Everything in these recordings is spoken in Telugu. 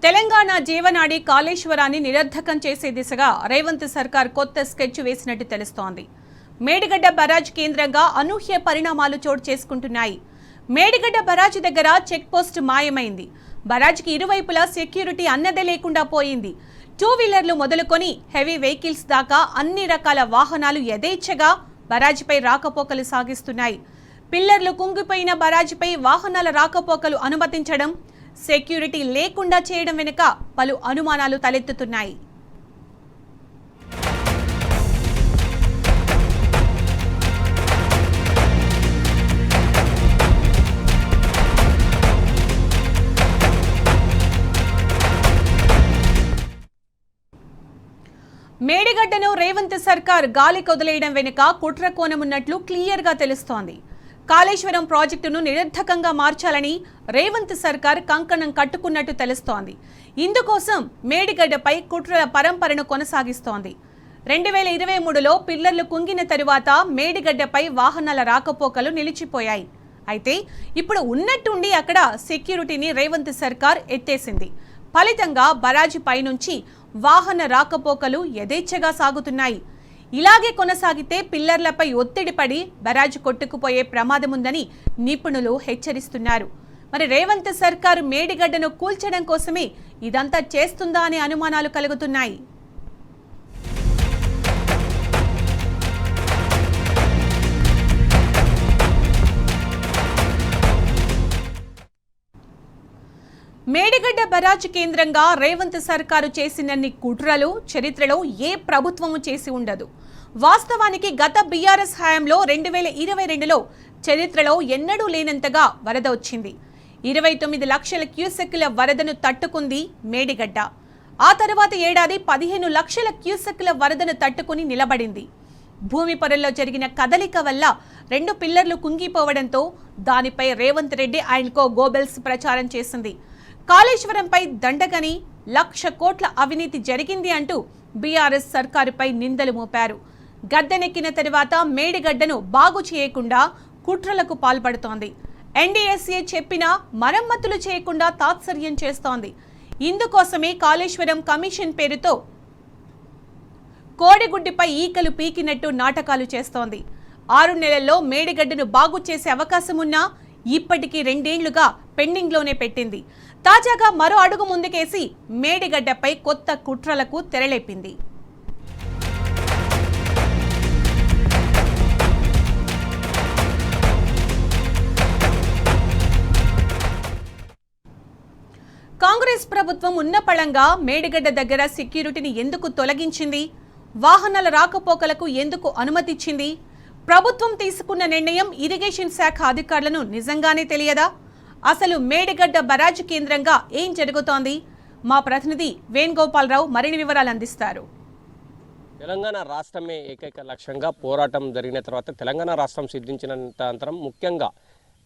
తెలంగాణ జీవనాడి కాళేశ్వరాన్ని నిరర్ధకం చేసే దిశగా రేవంత్ సర్కార్ కొత్త స్కెచ్ వేసినట్టు తెలుస్తోంది. మేడిగడ్డ బరాజ్ కేంద్రంగా అనూహ్య పరిణామాలు చోటు చేసుకుంటున్నాయి. మేడిగడ్డ బరాజ్ దగ్గర చెక్ పోస్ట్ మాయమైంది. బరాజ్కి ఇరువైపులా సెక్యూరిటీ అన్నదే లేకుండా పోయింది. 2 వీలర్లు మొదలుకొని హెవీ వెహికల్స్ దాకా అన్ని రకాల వాహనాలు యథేచ్ఛగా బరాజ్పై రాకపోకలు సాగిస్తున్నాయి. పిల్లర్లు కుంగిపోయిన బరాజ్పై వాహనాల రాకపోకలు అనుమతించడం, సెక్యూరిటీ లేకుండా చేయడం వెనుక పలు అనుమానాలు తలెత్తుతున్నాయి. మేడిగడ్డను రేవంత్ సర్కార్ గాలి కొదిలేయడం వెనుక కుట్ర కోణమున్నట్లు క్లియర్గా తెలుస్తోంది. కాళేశ్వరం ప్రాజెక్టును నిరర్ధకంగా మార్చాలని రేవంత్ సర్కార్ కంకణం కట్టుకున్నట్టు తెలుస్తోంది. ఇందుకోసం మేడిగడ్డపై కుట్రల పరంపరను కొనసాగిస్తోంది. 2023లో పిల్లర్లు కుంగిన తరువాత మేడిగడ్డపై వాహనాల రాకపోకలు నిలిచిపోయాయి. అయితే ఇప్పుడు ఉన్నట్టుండి అక్కడ సెక్యూరిటీని రేవంత్ సర్కార్ ఎత్తేసింది. ఫలితంగా బరాజు పైనుంచి వాహన రాకపోకలు యథేచ్ఛగా సాగుతున్నాయి. ఇలాగే కొనసాగితే పిల్లర్లపై ఒత్తిడి పడి బరాజు కొట్టుకుపోయే ప్రమాదముందని నిపుణులు హెచ్చరిస్తున్నారు. మరి రేవంత్ సర్కారు మేడిగడ్డను కూల్చడం కోసమే ఇదంతా చేస్తుందా అనే అనుమానాలు కలుగుతున్నాయి. మేడిగడ్డ బరాజ్ కేంద్రంగా రేవంత్ సర్కారు చేసినన్ని కుట్రలు చరిత్రలో ఏ ప్రభుత్వము చేసి ఉండదు. వాస్తవానికి గత బీఆర్ఎస్ హయాంలో 2022లో చరిత్రలో ఎన్నడూ లేనంతగా వరద వచ్చింది. 29 లక్షల క్యూసెక్కుల వరదను తట్టుకుంది మేడిగడ్డ. ఆ తర్వాత ఏడాది 15 లక్షల క్యూసెక్కుల వరదను తట్టుకుని నిలబడింది. భూమి పొరల్లో జరిగిన కదలిక వల్ల 2 పిల్లర్లు కుంగిపోవడంతో దానిపై రేవంత్ రెడ్డి ఆయనకో గోబెల్స్ ప్రచారం చేసింది. కాళేశ్వరంపై దండగని 1,00,000 కోట్ల అవినీతి జరిగింది అంటూ బీఆర్ఎస్ సర్కారుపై నిందలు మోపారు. గద్దెనెక్కిన తరువాత మేడిగడ్డను బాగు చేయకుండా కుట్రలకు పాల్పడుతోంది. ఎన్డీఎస్ఏ చెప్పినా మరమ్మతులు చేయకుండా తాత్సర్యం చేస్తోంది. ఇందుకోసమే కాళేశ్వరం కమిషన్ పేరుతో కోడిగుడ్డిపై ఈకలు పీకినట్టు నాటకాలు చేస్తోంది. 6 నెలల్లో మేడిగడ్డను బాగు చేసే అవకాశం ఉన్నా ఇప్పటికీ 2 ఏళ్లుగా పెండింగ్లోనే పెట్టింది. తాజాగా మరో అడుగు ముందుకేసి మేడిగడ్డపై కొత్త కుట్రలకు తెరలేపింది. కాంగ్రెస్ ప్రభుత్వం ఉన్నపళంగా మేడిగడ్డ దగ్గర సెక్యూరిటీని ఎందుకు తొలగించింది? వాహనాల రాకపోకలకు ఎందుకు అనుమతిచ్చింది? ప్రభుత్వం తీసుకున్న నిర్ణయం ఇరిగేషన్ శాఖ అధికారులను నిజంగానే తెలియదా? అసలు మేడిగడ్డ బరాజు కేంద్రంగా ఏం జరుగుతోంది? మా ప్రతినిధి వేణుగోపాలరావు మరిన్ని వివరాలు అందిస్తారు. తెలంగాణ రాష్ట్రమే ఏకైక లక్ష్యంగా పోరాటం జరిగిన తర్వాత తెలంగాణ రాష్ట్రం సిద్ధించినంతరం ముఖ్యంగా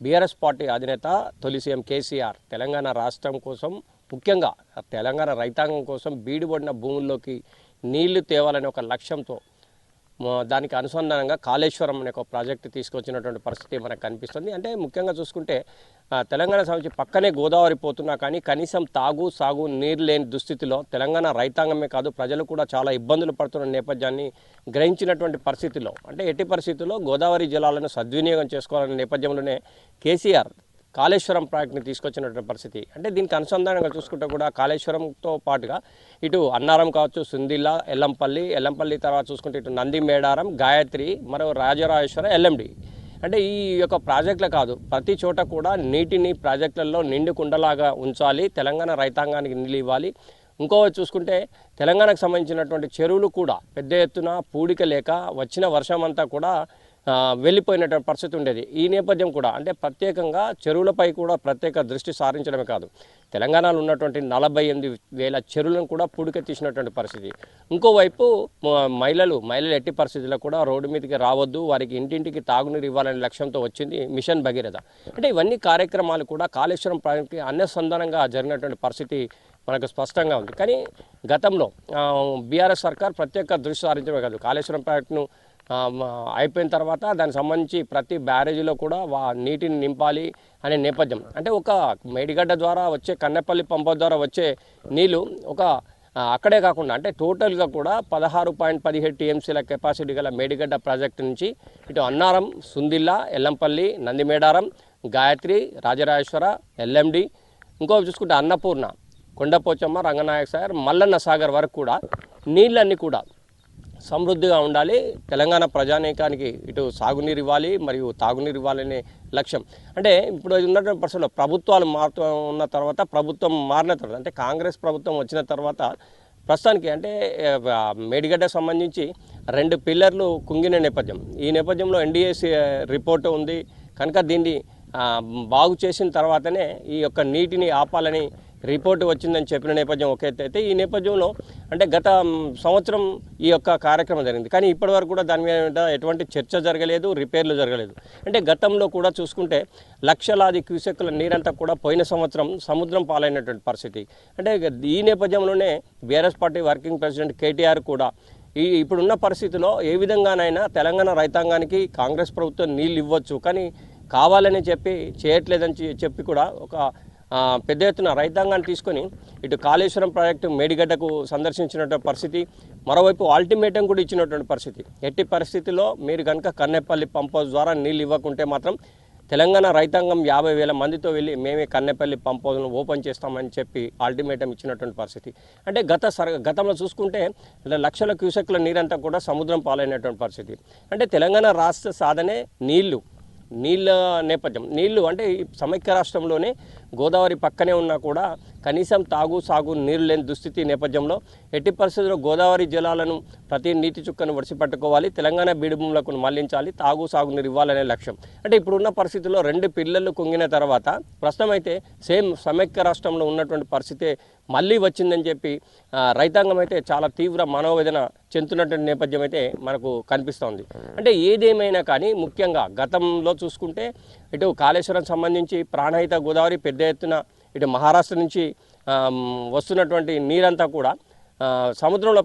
బీఆర్ఎస్ పార్టీ అధినేత తొలి సీఎం కేసీఆర్ తెలంగాణ రాష్ట్రం కోసం ముఖ్యంగా తెలంగాణ రైతాంగం కోసం బీడుబడిన భూముల్లోకి నీళ్లు తేవాలనే ఒక లక్ష్యంతో దానికి అనుసంధానంగా కాళేశ్వరం అనే ఒక ప్రాజెక్టు తీసుకొచ్చినటువంటి పరిస్థితి మనకు కనిపిస్తుంది. అంటే ముఖ్యంగా చూసుకుంటే తెలంగాణ సంబంధించి పక్కనే గోదావరి పోతున్నా కానీ కనీసం సాగు నీరు లేని దుస్థితిలో తెలంగాణ రైతాంగమే కాదు ప్రజలు కూడా చాలా ఇబ్బందులు పడుతున్న నేపథ్యాన్ని గ్రహించినటువంటి పరిస్థితిలో అంటే ఎట్టి పరిస్థితుల్లో గోదావరి జలాలను సద్వినియోగం చేసుకోవాలనే నేపథ్యంలోనే కేసీఆర్ కాళేశ్వరం ప్రాజెక్టుని తీసుకొచ్చినటువంటి పరిస్థితి. అంటే దీనికి అనుసంధానంగా చూసుకుంటే కూడా కాళేశ్వరంతో పాటుగా ఇటు అన్నారం కావచ్చు, సుందిల్ల, ఎల్లంపల్లి తర్వాత చూసుకుంటే ఇటు నంది మేడారం, గాయత్రి, మరో రాజరాజేశ్వరం, ఎల్ఎండి అంటే ఈ యొక్క ప్రాజెక్టులు కాదు ప్రతి చోట కూడా నీటిని ప్రాజెక్టులలో నిండు కుండలాగా ఉంచాలి, తెలంగాణ రైతాంగానికి నీళ్ళు ఇవ్వాలి. ఇంకోటి చూసుకుంటే తెలంగాణకు సంబంధించినటువంటి చెరువులు కూడా పెద్ద ఎత్తున పూడిక లేక వచ్చిన వర్షం అంతా కూడా వెళ్ళిపోయినటువంటి పరిస్థితి ఉండేది. ఈ నేపథ్యం కూడా అంటే ప్రత్యేకంగా చెరువులపై కూడా ప్రత్యేక దృష్టి సారించడమే కాదు తెలంగాణలో ఉన్నటువంటి 48,000 చెరువులను కూడా పూడిక తీసినటువంటి పరిస్థితి. ఇంకోవైపు మహిళలు ఎట్టి పరిస్థితుల్లో కూడా రోడ్డు మీదకి రావద్దు, వారికి ఇంటింటికి తాగునీరు ఇవ్వాలనే లక్ష్యంతో వచ్చింది మిషన్ భగీరథ. అంటే ఇవన్నీ కార్యక్రమాలు కూడా కాళేశ్వరం ప్రాజెక్టుకి అనుసంధానంగా జరిగినటువంటి పరిస్థితి మనకు స్పష్టంగా ఉంది. కానీ గతంలో బీఆర్ఎస్ సర్కార్ ప్రత్యేక దృష్టి సారించడమే కాదు కాళేశ్వరం ప్రాజెక్టును అయిపోయిన తర్వాత దానికి సంబంధించి ప్రతి బ్యారేజీలో కూడా నీటిని నింపాలి అనే నేపథ్యం. అంటే ఒక మేడిగడ్డ ద్వారా వచ్చే కన్నెపల్లి పంప ద్వారా వచ్చే నీళ్ళు అక్కడే కాకుండా అంటే టోటల్గా కూడా 16.17 టీఎంసీల కెపాసిటీ గల మేడిగడ్డ ప్రాజెక్టు నుంచి ఇటు అన్నారం, సుందిల్ల, ఎల్లంపల్లి, నందిమేడారం, గాయత్రి, రాజరాజేశ్వర, ఎల్ఎండి, ఇంకో చూసుకుంటే అన్నపూర్ణ, కొండపోచమ్మ, రంగనాయక సాగర్, మల్లన్న సాగర్ వరకు కూడా నీళ్ళన్నీ కూడా సమృద్ధిగా ఉండాలి. తెలంగాణ ప్రజానీకానికి ఇటు సాగునీరు ఇవ్వాలి మరియు తాగునీరు ఇవ్వాలనే లక్ష్యం. అంటే ఇప్పుడు ఉన్నటువంటి పరిస్థితుల్లో ప్రభుత్వాలు ఉన్న తర్వాత ప్రభుత్వం మారిన తర్వాత అంటే కాంగ్రెస్ ప్రభుత్వం వచ్చిన తర్వాత ప్రస్తుతానికి అంటే మేడిగడ్డకు సంబంధించి 2 పిల్లర్లు కుంగిన నేపథ్యం. ఈ నేపథ్యంలో ఎన్డీఏసీ రిపోర్టు ఉంది కనుక దీన్ని బాగు చేసిన తర్వాతనే ఈ యొక్క నీటిని ఆపాలని రిపోర్టు వచ్చిందని చెప్పిన నేపథ్యం ఒక ఎత్తు అయితే, ఈ నేపథ్యంలో అంటే గత సంవత్సరం ఈ యొక్క కార్యక్రమం జరిగింది. కానీ ఇప్పటివరకు కూడా దాని మీద ఎటువంటి చర్చ జరగలేదు, రిపేర్లు జరగలేదు. అంటే గతంలో కూడా చూసుకుంటే లక్షలాది క్యూసెక్కుల నీరంతా కూడా పోయిన సంవత్సరం సముద్రం పాలైనటువంటి పరిస్థితి. అంటే ఈ నేపథ్యంలోనే BRS party working president KTR కూడా ఇప్పుడున్న పరిస్థితిలో ఏ విధంగానైనా తెలంగాణ రైతాంగానికి కాంగ్రెస్ ప్రభుత్వం నీళ్ళు ఇవ్వచ్చు, కానీ కావాలని చేయట్లేదని చెప్పి కూడా ఒక పెద్ద ఎత్తున రైతాంగాన్ని తీసుకొని ఇటు కాళేశ్వరం ప్రాజెక్టు మేడిగడ్డకు సందర్శించినటువంటి పరిస్థితి, మరోవైపు అల్టిమేటం కూడా ఇచ్చినటువంటి పరిస్థితి. ఎట్టి పరిస్థితుల్లో మీరు కనుక కన్నెపల్లి పంప్ హౌస్ ద్వారా నీళ్ళు ఇవ్వకుంటే మాత్రం తెలంగాణ రైతాంగం 50,000 మందితో వెళ్ళి మేమే కన్నెపల్లి పంప్ హౌస్ను ఓపెన్ చేస్తామని చెప్పి అల్టిమేటం ఇచ్చినటువంటి పరిస్థితి. అంటే గతంలో చూసుకుంటే లక్షల క్యూసెక్ల నీరంతా కూడా సముద్రం పాలైనటువంటి పరిస్థితి. అంటే తెలంగాణ రాష్ట్ర సాధనే నీళ్ళ నేపథ్యం. నీళ్లు అంటే ఈ సమైక్య రాష్ట్రంలోనే గోదావరి పక్కనే ఉన్నా కూడా కనీసం సాగు నీరు లేని దుస్థితి నేపథ్యంలో ఎట్టి పరిస్థితుల్లో గోదావరి జలాలను ప్రతి నీటి చుక్కను ఒడిసిపట్టుకోవాలి, తెలంగాణ బీడు భూములకు మళ్లించాలి, సాగు నీరు ఇవ్వాలనే లక్ష్యం. అంటే ఇప్పుడున్న పరిస్థితుల్లో 2 పిల్లలు కుంగిన తర్వాత ప్రస్తుతం అయితే సేమ్ సమైక్య రాష్ట్రంలో ఉన్నటువంటి పరిస్థితే మళ్ళీ వచ్చిందని చెప్పి రైతాంగం అయితే చాలా తీవ్ర మనోవేదన చెందుతున్నటువంటి నేపథ్యం అయితే మనకు కనిపిస్తోంది. అంటే ఏదేమైనా కానీ ముఖ్యంగా గతంలో చూసుకుంటే ఇటు కాళేశ్వరం సంబంధించి ప్రాణహిత గోదావరి పెద్ద ఎత్తున ఇటు మహారాష్ట్ర నుంచి వస్తున్నటువంటి నీరంతా కూడా సముద్రంలో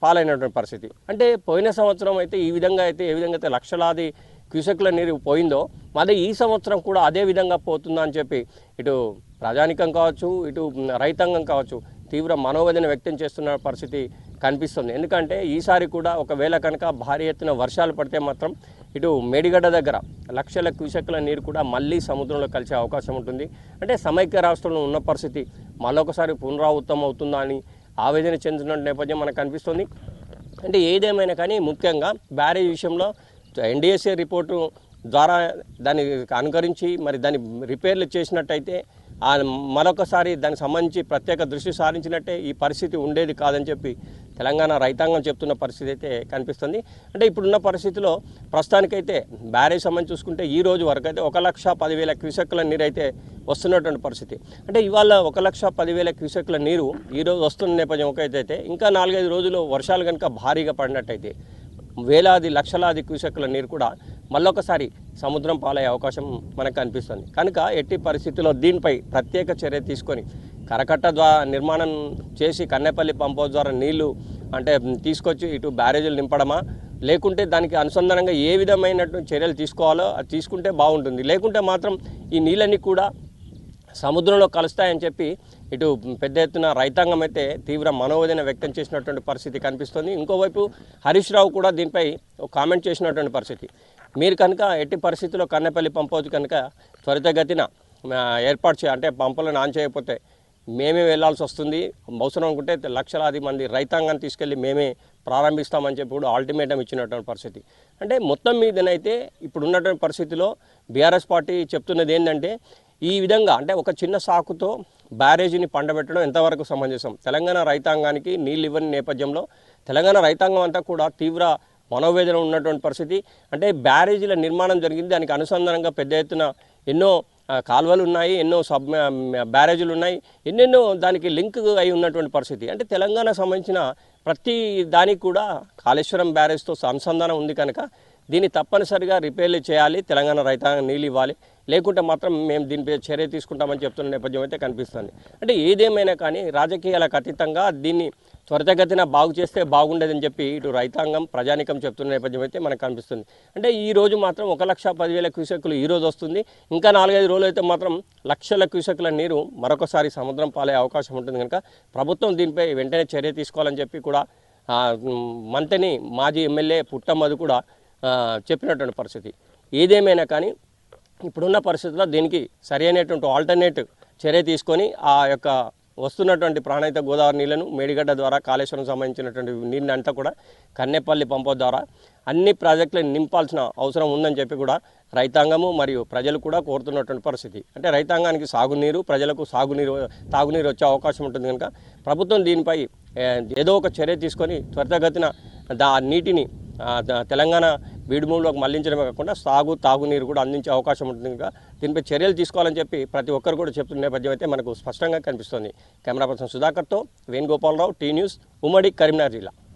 పాలైనటువంటి పరిస్థితి. అంటే పోయిన సంవత్సరం అయితే ఏ విధంగా అయితే లక్షలాది క్యూసెక్ల నీరు పోయిందో మళ్ళీ ఈ సంవత్సరం కూడా అదే విధంగా పోతుందా అని చెప్పి ఇటు ప్రజానికం కావచ్చు, ఇటు రైతాంగం కావచ్చు తీవ్ర మనోవేదన వ్యక్తం చేస్తున్న పరిస్థితి కనిపిస్తుంది. ఎందుకంటే ఈసారి కూడా ఒకవేళ కనుక భారీ ఎత్తున వర్షాలు పడితే మాత్రం ఇటు మేడిగడ్డ దగ్గర లక్షల క్యూసెక్ల నీరు కూడా మళ్ళీ సముద్రంలో కలిసే అవకాశం ఉంటుంది. అంటే సమైక్య రాష్ట్రంలో ఉన్న పరిస్థితి మళ్ళొకసారి పునరావృతం అవుతుందా అని ఆవేదన చెందుతున్న నేపథ్యం మనకు కనిపిస్తుంది. అంటే ఏదేమైనా కానీ ముఖ్యంగా బ్యారేజ్ విషయంలో ఎన్డీఏసీ రిపోర్టు ద్వారా దాన్ని అనుకరించి మరి దాన్ని రిపేర్లు చేసినట్టయితే మరొకసారి దానికి సంబంధించి ప్రత్యేక దృష్టి సారించినట్టే ఈ పరిస్థితి ఉండేది కాదని చెప్పి తెలంగాణ రైతాంగం చెప్తున్న పరిస్థితి అయితే కనిపిస్తుంది. అంటే ఇప్పుడున్న పరిస్థితిలో ప్రస్తుతానికైతే బ్యారేజ్ సంబంధించి చూసుకుంటే ఈ రోజు వరకు అయితే 1,10,000 క్యూసెక్ల నీరు అయితే వస్తున్నటువంటి పరిస్థితి. అంటే ఇవాళ 1,10,000 క్యూసెక్ల నీరు ఈరోజు వస్తున్న నేపథ్యం ఒకైతే ఇంకా 4-5 రోజులు వర్షాలు కనుక భారీగా పడినట్టయితే లక్షలాది క్యూసెక్ల నీరు కూడా మళ్ళొకసారి సముద్రం పాలయ్యే అవకాశం మనకు కనిపిస్తుంది. కనుక ఎట్టి పరిస్థితుల్లో దీనిపై ప్రత్యేక చర్య తీసుకొని కరకట్ట ద్వారా నిర్మాణం చేసి కన్నెపల్లి పంప్ హౌస్ ద్వారా నీళ్లు అంటే తీసుకొచ్చి ఇటు బ్యారేజీలు నింపడమా, లేకుంటే దానికి అనుసంధానంగా ఏ విధమైనటువంటి చర్యలు తీసుకోవాలో అది తీసుకుంటే బాగుంటుంది. లేకుంటే మాత్రం ఈ నీళ్ళన్నీ కూడా సముద్రంలో కలుస్తాయని చెప్పి ఇటు పెద్ద ఎత్తున రైతాంగం అయితే తీవ్ర మనోవేదన వ్యక్తం చేసినటువంటి పరిస్థితి కనిపిస్తుంది. ఇంకోవైపు హరీష్ రావు కూడా దీనిపై కామెంట్ చేసినటువంటి పరిస్థితి. మీరు కనుక ఎట్టి పరిస్థితుల్లో కన్నెపల్లి పంప్ హౌస్ కనుక త్వరితగతిన ఏర్పాటు అంటే పంపులను ఆన్ చేయకపోతే మేమే వెళ్లాల్సి వస్తుంది, అవసరం అనుకుంటే లక్షలాది మంది రైతాంగాన్ని తీసుకెళ్ళి మేమే ప్రారంభిస్తామని చెప్పి కూడా అల్టిమేటం ఇచ్చినటువంటి పరిస్థితి. అంటే మొత్తం మీదనైతే ఇప్పుడు ఉన్నటువంటి పరిస్థితిలో బీఆర్ఎస్ పార్టీ చెప్తున్నది ఏంటంటే ఈ విధంగా అంటే ఒక చిన్న సాకుతో బ్యారేజీని పండబెట్టడం ఎంతవరకు సమంజసం? తెలంగాణ రైతాంగానికి నీళ్ళు ఇవ్వని నేపథ్యంలో తెలంగాణ రైతాంగం అంతా కూడా తీవ్ర మనోవేదన ఉన్నటువంటి పరిస్థితి. అంటే బ్యారేజీల నిర్మాణం జరిగింది, దానికి అనుసంధానంగా పెద్ద ఎత్తున ఎన్నో కాలువలు ఉన్నాయి, ఎన్నో బ్యారేజీలు ఉన్నాయి, ఎన్నెన్నో దానికి లింక్ అయి ఉన్నటువంటి పరిస్థితి. అంటే తెలంగాణ సంబంధించిన ప్రతి దానికి కూడా కాళేశ్వరం బ్యారేజ్తో అనుసంధానం ఉంది కనుక దీన్ని తప్పనిసరిగా రిపేర్లు చేయాలి, తెలంగాణ రైతాంగం నీళ్ళు ఇవ్వాలి, లేకుంటే మాత్రం మేము దీనిపై చర్య తీసుకుంటామని చెప్తున్న నేపథ్యం అయితే కనిపిస్తుంది. అంటే ఏదేమైనా కానీ రాజకీయాలకు అతీతంగా దీన్ని త్వరితగతిన బాగు చేస్తే బాగుండేదని చెప్పి ఇటు రైతాంగం ప్రజానికం చెప్తున్న నేపథ్యం అయితే మనకు కనిపిస్తుంది. అంటే ఈ రోజు మాత్రం 1,10,000 క్యూసెక్కులు ఈ రోజు వస్తుంది. ఇంకా 4-5 రోజులు అయితే మాత్రం లక్షల క్యూసెక్కుల నీరు మరొకసారి సముద్రం పాలే అవకాశం ఉంటుంది. కనుక ప్రభుత్వం దీనిపై వెంటనే చర్య తీసుకోవాలని చెప్పి కూడా మంతని మాజీ ఎమ్మెల్యే పుట్టమ్మది కూడా చెప్పినటువంటి పరిస్థితి. ఏదేమైనా కానీ ఇప్పుడున్న పరిస్థితుల్లో దీనికి సరైనటువంటి ఆల్టర్నేటివ్ చర్య తీసుకొని ఆ యొక్క వస్తున్నటువంటి ప్రాణహిత గోదావరి నీళ్లను మేడిగడ్డ ద్వారా కాళేశ్వరం సంబంధించినటువంటి నీళ్ళని అంతా కూడా కన్నెపల్లి పంప ద్వారా అన్ని ప్రాజెక్టులను నింపాల్సిన అవసరం ఉందని చెప్పి కూడా రైతాంగము మరియు ప్రజలు కూడా కోరుతున్నటువంటి పరిస్థితి. అంటే రైతాంగానికి సాగునీరు, ప్రజలకు తాగునీరు వచ్చే అవకాశం ఉంటుంది. కనుక ప్రభుత్వం దీనిపై ఏదో ఒక చర్య తీసుకొని త్వరితగతిన నీటిని తెలంగాణ బీడుమూలోకి మళ్లించడమే కాకుండా తాగునీరు కూడా అందించే అవకాశం ఉంటుంది. కనుక దీనిపై చర్యలు తీసుకోవాలని చెప్పి ప్రతి ఒక్కరు కూడా చెప్తున్న నేపథ్యం అయితే మనకు స్పష్టంగా కనిపిస్తుంది. కెమెరా పర్సన్ సుధాకర్తో వేణుగోపాలరావు, టీ న్యూస్, ఉమ్మడి కరీంనగర్ జిల్లా.